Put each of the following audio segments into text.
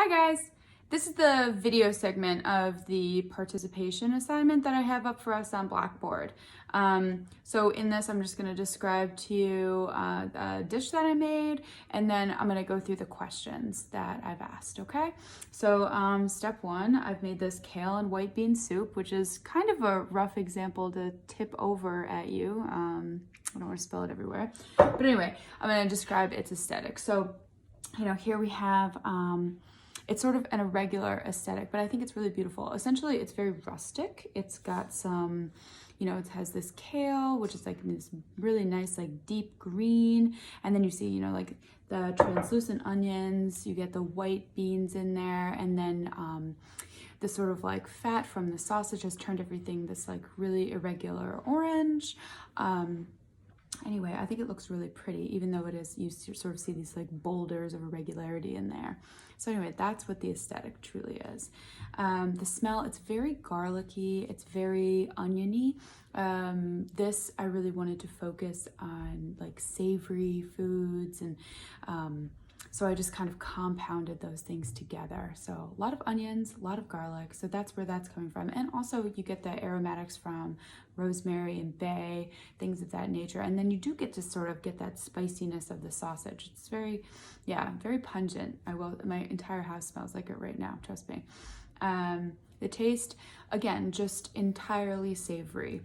Hi guys! This is the video segment of the participation assignment that I have up for us on Blackboard. So in this, I'm just going to describe to you a dish that I made, and then I'm going to go through the questions that I've asked, okay? So step one, I've made this kale and white bean soup, which is kind of a rough example to tip over at you. I don't want to spill it everywhere. But anyway, I'm going to describe its aesthetic. So, here we have... it's sort of an irregular aesthetic, but I think it's really beautiful. Essentially, it's very rustic. It's got some, it has this kale, which is like this really nice, like deep green. And then you see, like the translucent onions, you get the white beans in there. And then the sort of like fat from the sausage has turned everything this like really irregular orange. Anyway, I think it looks really pretty, even though it is, you sort of see these like boulders of irregularity in there. So anyway, that's what the aesthetic truly is. The smell, it's very garlicky, it's very oniony. This, I really wanted to focus on like savory foods, and so I just kind of compounded those things together. So a lot of onions, a lot of garlic. So that's where that's coming from. And also you get the aromatics from rosemary and bay, things of that nature. And then you do get to sort of get that spiciness of the sausage. It's very, very pungent. My entire house smells like it right now, trust me. The taste, again, just entirely savory.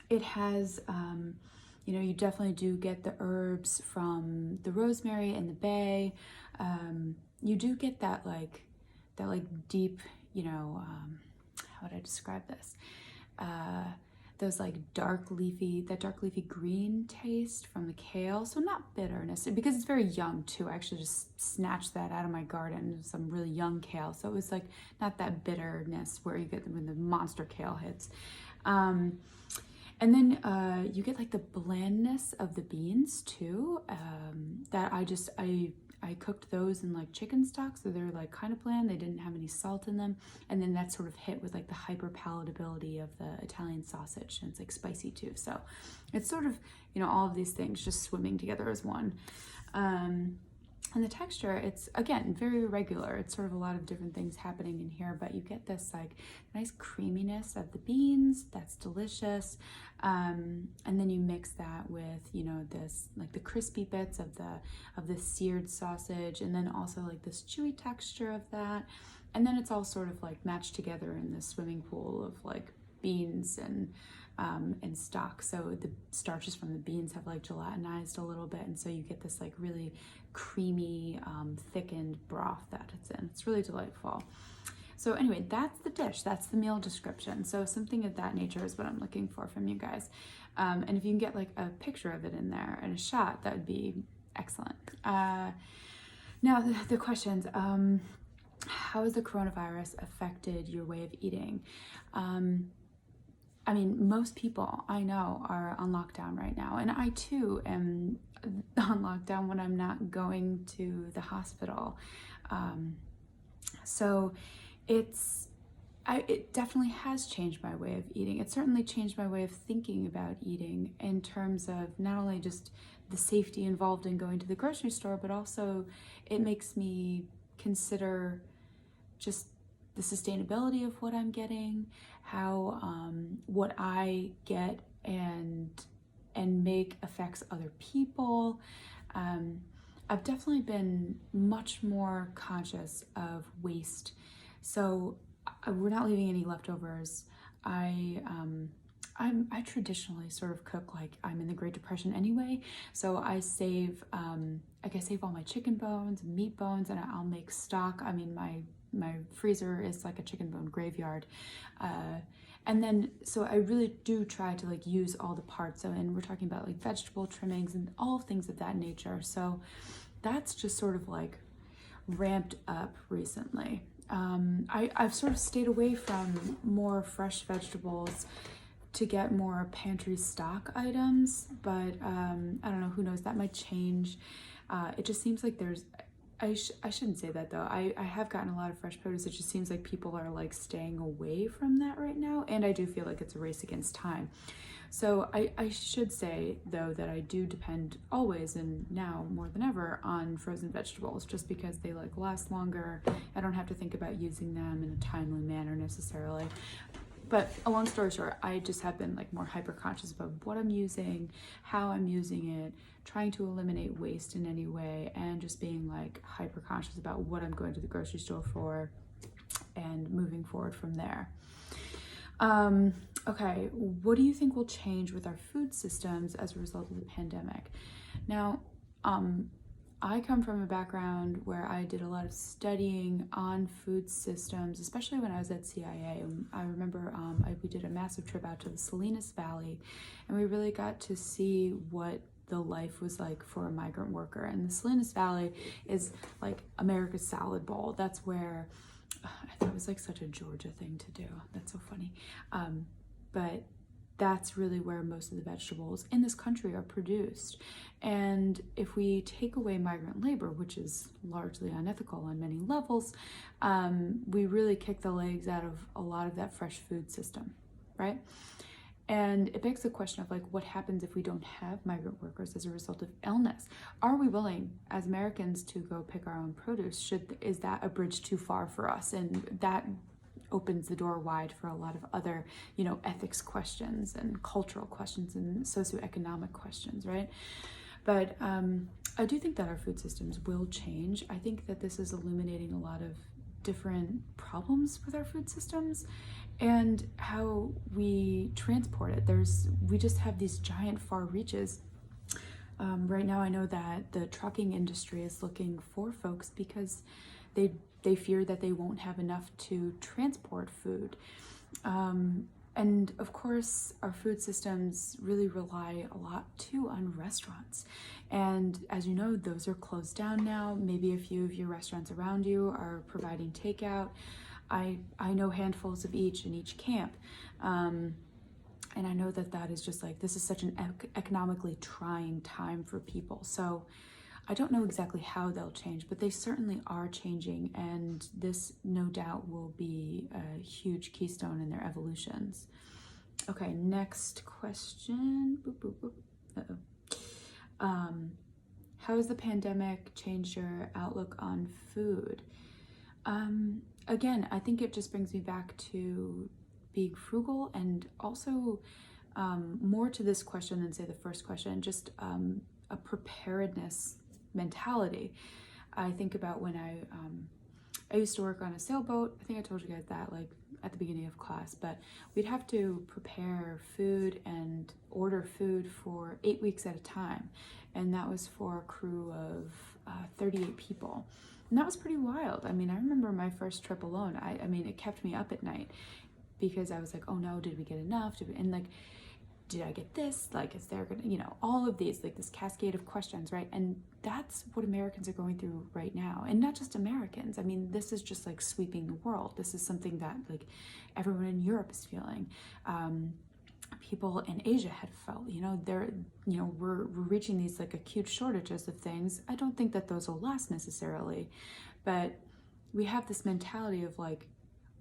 It has, you definitely do get the herbs from the rosemary and the bay. You do get that deep, how would I describe this? Those like dark leafy green taste from the kale. So not bitterness, because it's very young too. I actually just snatched that out of my garden, some really young kale. So it was like not that bitterness where you get when the monster kale hits. And then you get like the blandness of the beans too, that I cooked those in like chicken stock, so they're like kind of bland. They didn't have any salt in them. And then that's sort of hit with like the hyper palatability of the Italian sausage, and it's like spicy too. So it's sort of, all of these things just swimming together as one. And the texture, it's, again, very irregular. It's sort of a lot of different things happening in here, but you get this like nice creaminess of the beans. That's delicious. And then you mix that with, this, like the crispy bits of the seared sausage, and then also like this chewy texture of that. And then it's all sort of like matched together in this swimming pool of like beans and stock. So the starches from the beans have like gelatinized a little bit, and so you get this like really creamy, thickened broth that it's in. It's really delightful. So anyway, that's the dish. That's the meal description. So something of that nature is what I'm looking for from you guys. And if you can get like a picture of it in there and a shot, that would be excellent. Now the questions. How has the coronavirus affected your way of eating? Most people I know are on lockdown right now, and I too am on lockdown when I'm not going to the hospital. So it definitely has changed my way of eating. It certainly changed my way of thinking about eating, in terms of not only just the safety involved in going to the grocery store, but also it makes me consider just the sustainability of what I'm getting, how what I get and make affects other people. I've definitely been much more conscious of waste. So we're not leaving any leftovers. I traditionally sort of cook like I'm in the Great Depression anyway. So I save, I save all my chicken bones, meat bones, and I'll make stock. My freezer is like a chicken bone graveyard. And then, so I really do try to like use all the parts. So, and we're talking about like vegetable trimmings and all things of that nature. So that's just sort of like ramped up recently. I've sort of stayed away from more fresh vegetables to get more pantry stock items, but I don't know, who knows, that might change. It just seems like there's I shouldn't say that though. I have gotten a lot of fresh produce. It just seems like people are like staying away from that right now. And I do feel like it's a race against time. So I should say though that I do depend always, and now more than ever, on frozen vegetables, just because they like last longer. I don't have to think about using them in a timely manner necessarily. But a long story short, I just have been like more hyper conscious about what I'm using, how I'm using it, trying to eliminate waste in any way, and just being like hyper conscious about what I'm going to the grocery store for and moving forward from there. Okay, what do you think will change with our food systems as a result of the pandemic? Now, I come from a background where I did a lot of studying on food systems, especially when I was at CIA. I remember we did a massive trip out to the Salinas Valley, and we really got to see what the life was like for a migrant worker. And the Salinas Valley is like America's salad bowl. That's where, I thought it was like such a Georgia thing to do. That's so funny. But that's really where most of the vegetables in this country are produced. And if we take away migrant labor, which is largely unethical on many levels, we really kick the legs out of a lot of that fresh food system, right? And it begs the question of like, what happens if we don't have migrant workers as a result of illness? Are we willing as Americans to go pick our own produce? Is that a bridge too far for us? And that opens the door wide for a lot of other, ethics questions and cultural questions and socioeconomic questions, right? But I do think that our food systems will change. I think that this is illuminating a lot of different problems with our food systems and how we transport it. We just have these giant far reaches. Right now, I know that the trucking industry is looking for folks because they fear that they won't have enough to transport food. And of course, our food systems really rely a lot too on restaurants. And as you know, those are closed down now. Maybe a few of your restaurants around you are providing takeout. I know handfuls of each in each camp. And I know that is just like, this is such an economically trying time for people. So I don't know exactly how they'll change, but they certainly are changing, and this no doubt will be a huge keystone in their evolutions. Okay, next question. Boop, boop, boop. Uh-oh. How has the pandemic changed your outlook on food? Again, I think it just brings me back to being frugal, and also more to this question than say the first question, just a preparedness mentality. I think about when I used to work on a sailboat. I think I told you guys that like at the beginning of class, but we'd have to prepare food and order food for 8 weeks at a time. And that was for a crew of 38 people. And that was pretty wild. I mean, I remember my first trip alone. I mean, it kept me up at night because I was like, oh no, did we get enough? Did I get this? Like, is there gonna, all of these, like this cascade of questions, right? And that's what Americans are going through right now. And not just Americans. I mean, this is just like sweeping the world. This is something that like everyone in Europe is feeling. People in Asia had felt, we're reaching these like acute shortages of things. I don't think that those will last necessarily, but we have this mentality of like,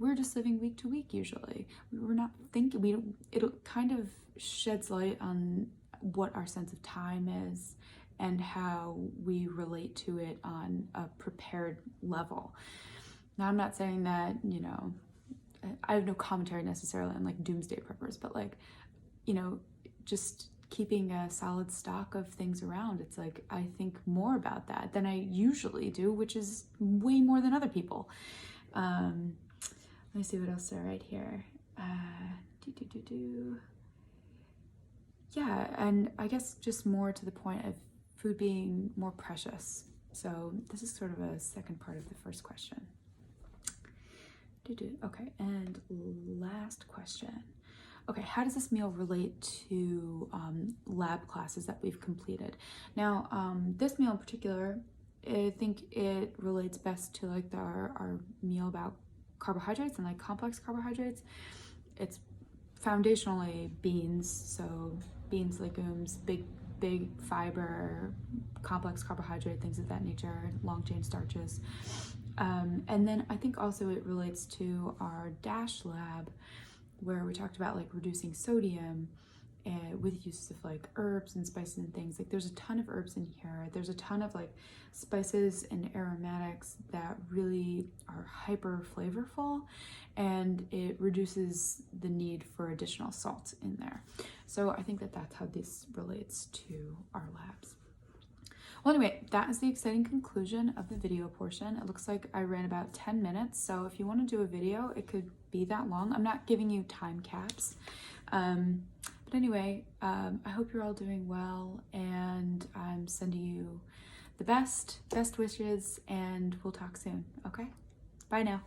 we're just living week to week usually. We're not thinking, it kind of sheds light on what our sense of time is and how we relate to it on a prepared level. Now, I'm not saying that, I have no commentary necessarily on like doomsday preppers, but like, just keeping a solid stock of things around. It's like, I think more about that than I usually do, which is way more than other people. Let me see what else I write here. Yeah, and I guess just more to the point of food being more precious. So this is sort of a second part of the first question. Okay, and last question. Okay, how does this meal relate to lab classes that we've completed? Now, this meal in particular, I think it relates best to like our meal about carbohydrates and like complex carbohydrates. It's foundationally beans, so beans, legumes, big big fiber, complex carbohydrate, things of that nature, long chain starches. And then I think also it relates to our DASH lab, where we talked about like reducing sodium with use of like herbs and spices and things. Like there's a ton of herbs in here. There's a ton of like spices and aromatics that really are hyper flavorful, and it reduces the need for additional salt in there. So I think that that's how this relates to our labs. Well, anyway, that is the exciting conclusion of the video portion. It looks like I ran about 10 minutes. So if you want to do a video, it could be that long. I'm not giving you time caps. But anyway, I hope you're all doing well, and I'm sending you the best wishes, and we'll talk soon. Okay? Bye now.